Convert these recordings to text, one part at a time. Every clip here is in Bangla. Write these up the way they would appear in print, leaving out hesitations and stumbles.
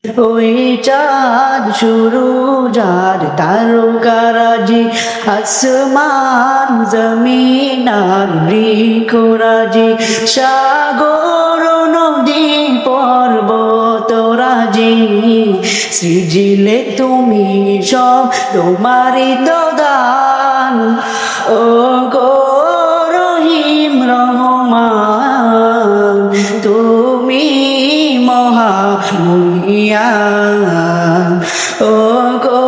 ওই চাঁদ শুরু যার তারকারাজি, আসমান জমিন আর বৃক্ষরাজি, সাগর নদী পর্বত রাজি, সৃজিলে তুমি সব তোমারই তো দান। ও গো রহিম রহমান, তুমি মহামহিয়ান। ও গো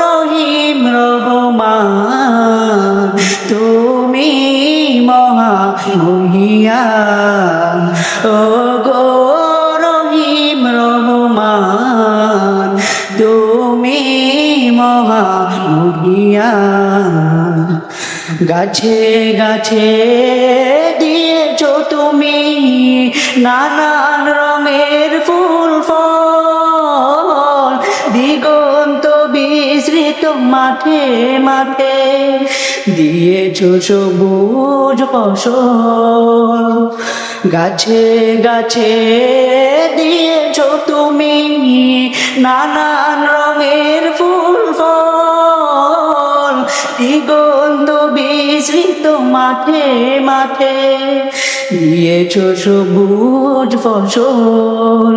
রহিম রহমান, তুমি মহামহিয়ান। ও গো রহিম রহমান, তুমি মহামহিয়ান। গাছে গাছে দিয়েছো তুমি নানান রঙের ফুল ফল, দিগন্ত বিস্তৃত মাঠে মাঠে দিয়েছো সবুজ ফসল। গাছে গাছে দিয়েছো তুমি নানান রঙের ফুল ফল, দিগন্ত বিস্তৃত মাঠে মাঠে দিয়েছো সবুজ ফসল।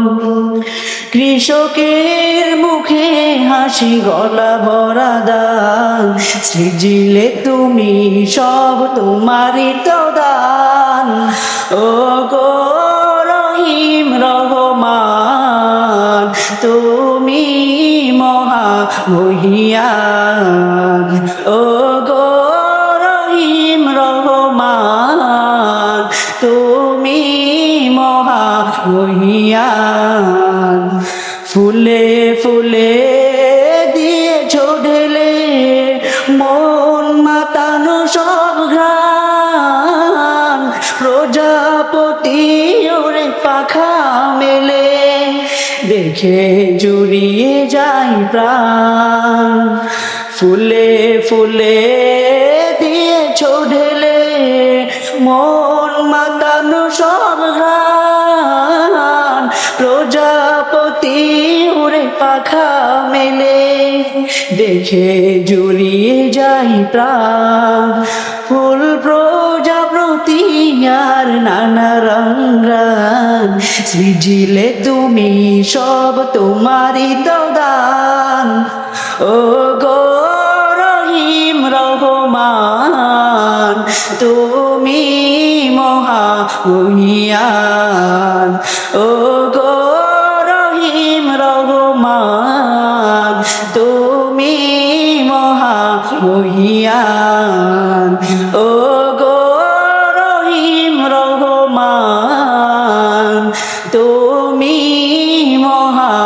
কৃষকের মুখে হাসি গলা ভরা দান, সৃজিলে তুমি সব তোমারই তো দান। ও গো রহিম রহমান, তুমি মহামহিয়ান। ও গো রহিম রহমান, তুমি মহামহিয়ান। ফুলে ফুলে দিয়েছো ঢেলে মন মাতানো সব ঘ্রাণ, প্রজাপতি ওরে পাখা মেলে দেখে জুড়িয়ে যায় প্রাণ। ফুলে ফুলে দিয়েছো ঢেলে মন মাতানো সব ঘ্রাণ, প্রজাপতি উড়ে পাখা মেলে দেখে জুড়িয়ে যায় প্রাণ। ফুল প্রজাপতি আর নানা রঙ, সৃজিলে তুমি সব তোমারই তো দান। ও গো রহিম রহমান, তুমি মহামহিয়ান। ও গো রহিম রহমান, তুমি মহামহিয়ান। ও গো রহিম রহমান, তুমি মহামহিয়ান।